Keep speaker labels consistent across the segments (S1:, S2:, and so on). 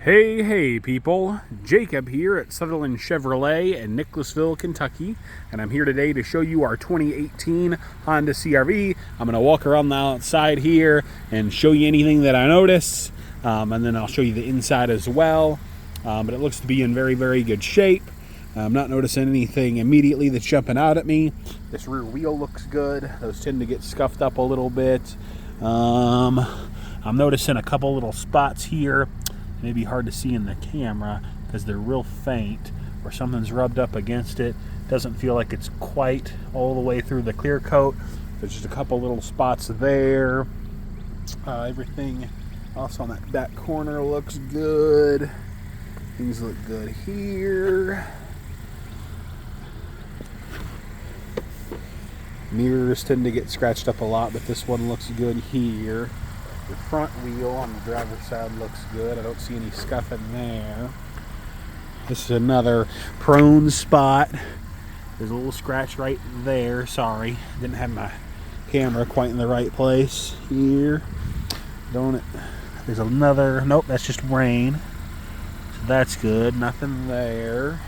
S1: Hey people, Jacob here at Sutherland Chevrolet in Nicholasville, Kentucky, and I'm here today to show you our 2018 Honda CRV. I'm going to walk around the outside here and show you anything that I notice, and then I'll show you the inside as well, but it looks to be in very good shape. I'm not noticing anything immediately that's jumping out at me. This rear wheel looks good. Those tend to get scuffed up a little bit. I'm noticing a couple little spots here. Maybe hard to see in the camera because they're real faint, or something's rubbed up against it. Doesn't feel like it's quite all the way through the clear coat. There's just a couple little spots there. Everything else on that back corner looks good. Things look good here. Mirrors tend to get scratched up a lot, but this one looks good here. The front wheel on the driver's side looks good. I don't see any scuffing there. This is another prone spot. There's a little scratch right there. Sorry, didn't have my camera quite in the right place here. Don't it? There's another. Nope, that's just rain. So that's good. Nothing there.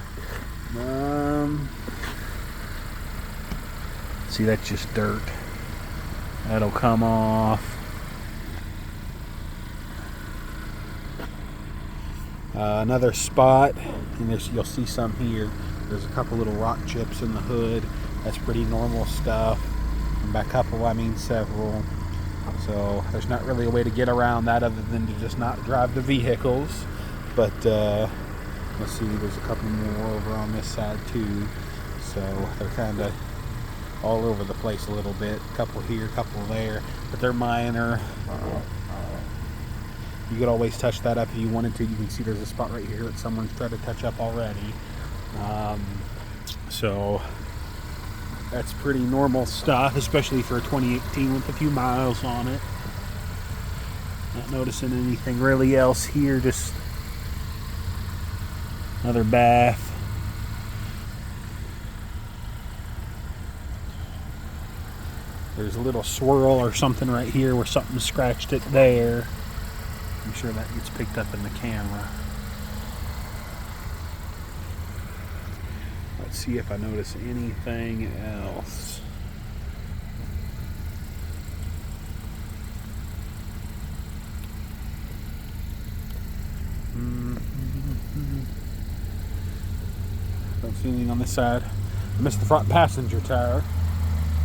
S1: See, that's just dirt. That'll come off. Another spot, and you'll see some here. There's a couple little rock chips in the hood. That's pretty normal stuff. And by couple, I mean several. So there's not really a way to get around that other than to just not drive the vehicles. But let's see, there's a couple more over on this side too. So they're kind of all over the place a little bit. A couple here, a couple there, but they're minor. You could always touch that up if you wanted to. You can see there's a spot right here that someone's tried to touch up already. So that's pretty normal stuff, especially for a 2018 with a few miles on it. Not noticing anything really else here, just another bath. There's a little swirl or something right here where something scratched it there. I'm sure that gets picked up in the camera. Let's see if I notice anything else. Don't see anything on this side. I missed the front passenger tire.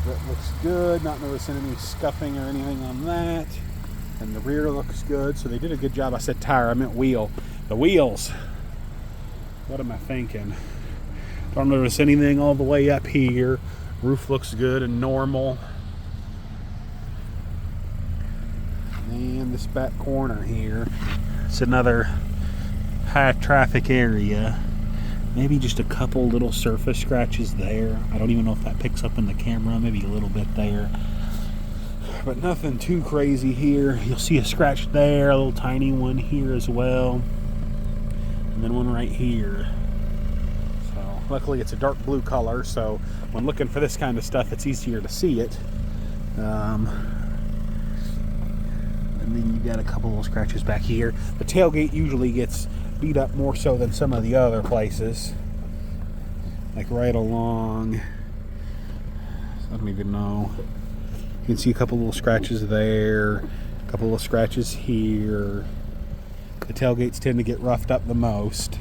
S1: That looks good. Not noticing any scuffing or anything on that. And the rear looks good, so they did a good job. I said tire, I meant wheel. The wheels, what am I thinking? Don't notice anything all the way up here. Roof looks good and normal. And this back corner here, it's another high traffic area. Maybe just a couple little surface scratches there. I don't even know if that picks up in the camera, maybe a little bit there. But nothing too crazy here. You'll see a scratch there, a little tiny one here as well, and then one right here. So luckily it's a dark blue color, so when looking for this kind of stuff it's easier to see it. And then you got a couple little scratches back here. The tailgate usually gets beat up more so than some of the other places, like right along, I don't even know. You can see a couple little scratches there, a couple little scratches here. The tailgates tend to get roughed up the most.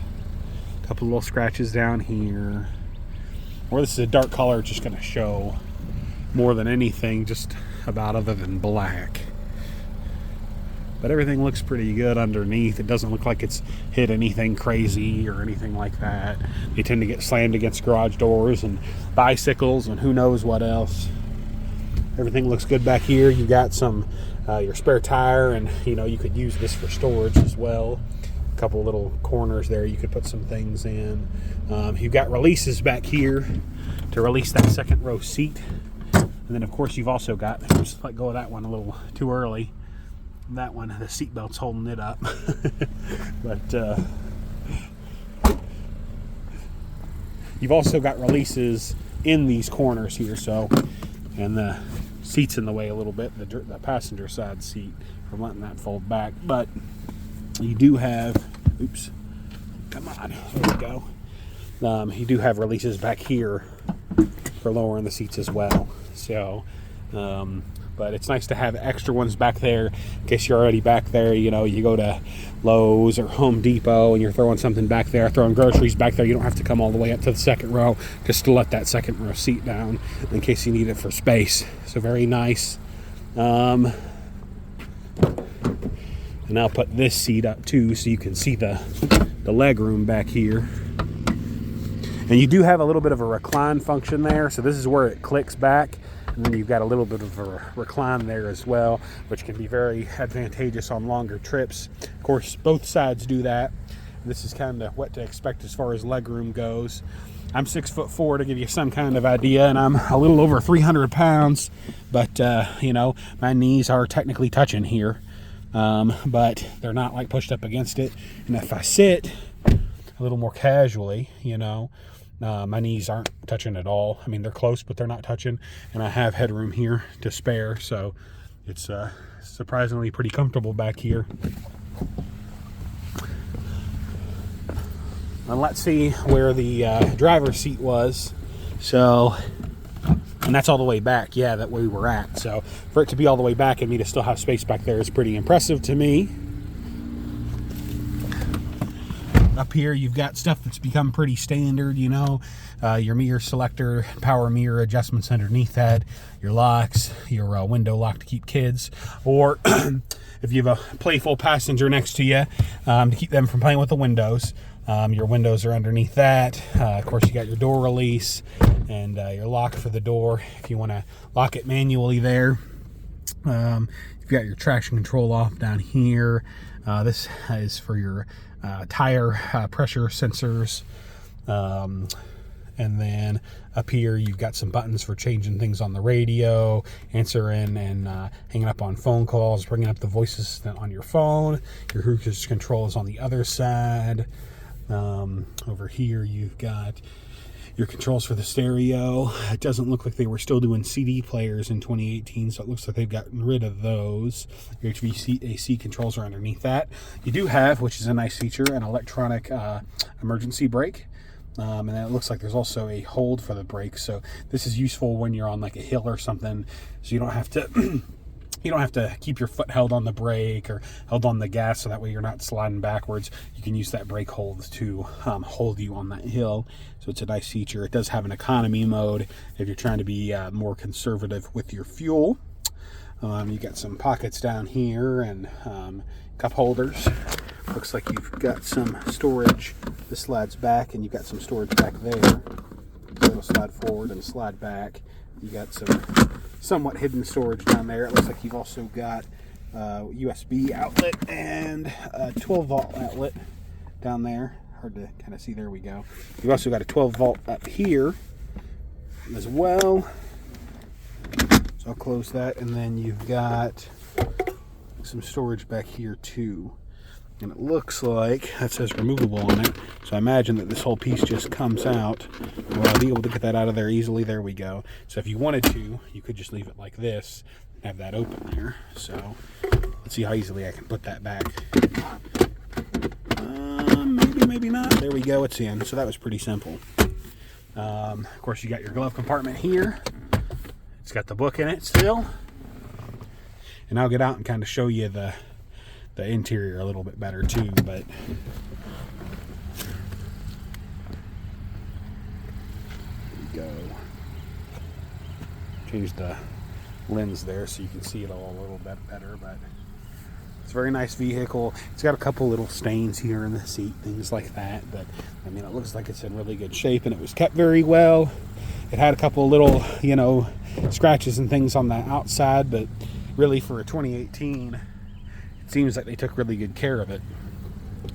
S1: A couple little scratches down here. Or this is a dark color, it's just going to show more than anything, just about other than black. But everything looks pretty good underneath. It doesn't look like it's hit anything crazy or anything like that. They tend to get slammed against garage doors and bicycles and who knows what else. Everything looks good back here. You got some your spare tire, and you could use this for storage as well. A couple little corners there you could put some things in. You've got releases back here to release that second row seat, and then of course you've also got, just let go of that one a little too early. That one, the seat belt's holding it up. But you've also got releases in these corners here, so, and the seat's in the way a little bit, the passenger side seat, from letting that fold back. But you do have Oops. Come on. There we go. You do have releases back here for lowering the seats as well. So, but it's nice to have extra ones back there in case you're already back there. You know, you go to Lowe's or Home Depot and you're throwing something back there, throwing groceries back there. You don't have to come all the way up to the second row just to let that second row seat down in case you need it for space. So very nice. And I'll put this seat up too so you can see the leg room back here. And you do have a little bit of a recline function there. So this is where it clicks back. And then you've got a little bit of a recline there as well, which can be very advantageous on longer trips. Of course, both sides do that. This is kind of what to expect as far as legroom goes. I'm 6'4" to give you some kind of idea, and I'm a little over 300 pounds. But, you know, my knees are technically touching here. But they're not like pushed up against it. And if I sit a little more casually, you know, my knees aren't touching at all. I mean, they're close, but they're not touching. And I have headroom here to spare, so it's surprisingly pretty comfortable back here. And let's see where the driver's seat was. So, and that's all the way back, yeah, that we were at. So for it to be all the way back and me to still have space back there is pretty impressive to me. Up here, you've got stuff that's become pretty standard, you know, your mirror selector, power mirror adjustments underneath that, your locks, your window lock to keep kids, or if you have a playful passenger next to you, to keep them from playing with the windows. Your windows are underneath that. Of course, you got your door release and your lock for the door if you want to lock it manually there. You've got your traction control off down here. This is for your tire pressure sensors. And then up here, you've got some buttons for changing things on the radio, answering and hanging up on phone calls, bringing up the voice assistant on your phone. Your cruise control is on the other side. Over here, you've got your controls for the stereo. It doesn't look like they were still doing CD players in 2018, so it looks like they've gotten rid of those. Your HVAC controls are underneath that. You do have, which is a nice feature, an electronic emergency brake. And then it looks like there's also a hold for the brake. So this is useful when you're on like a hill or something, so you don't have to you don't have to keep your foot held on the brake or held on the gas, so that way you're not sliding backwards. You can use that brake hold to hold you on that hill. So it's a nice feature. It does have an economy mode if you're trying to be more conservative with your fuel. You got some pockets down here and cup holders. Looks like you've got some storage. This slides back, and you've got some storage back there. So it'll slide forward and slide back. You got some somewhat hidden storage down there. It looks like you've also got USB outlet and a 12-volt outlet down there. Hard to kind of see. There we go. You've also got a 12-volt up here as well. So I'll close that, and then you've got some storage back here too. And it looks like that says removable on it. So I imagine that this whole piece just comes out. Well, I'll be able to get that out of there easily. There we go. So if you wanted to, you could just leave it like this and have that open there. So let's see how easily I can put that back. Maybe not. There we go. It's in. So that was pretty simple. Of course, you got your glove compartment here. It's got the book in it still. And I'll get out and kind of show you the interior a little bit better too, but there we go. Change the lens there so you can see it all a little bit better, but it's a very nice vehicle. It's got a couple little stains here in the seat, things like that, but I mean, it looks like it's in really good shape, and it was kept very well. It had a couple little, you know, scratches and things on the outside, but really for a 2018, it seems like they took really good care of it.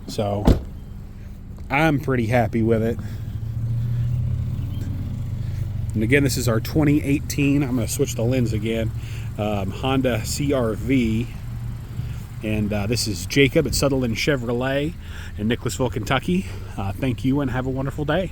S1: So I'm pretty happy with it. And again, this is our 2018. I'm going to switch the lens again. Honda CRV. And this is Jacob at Sutherland Chevrolet in Nicholasville, Kentucky. Thank you and have a wonderful day.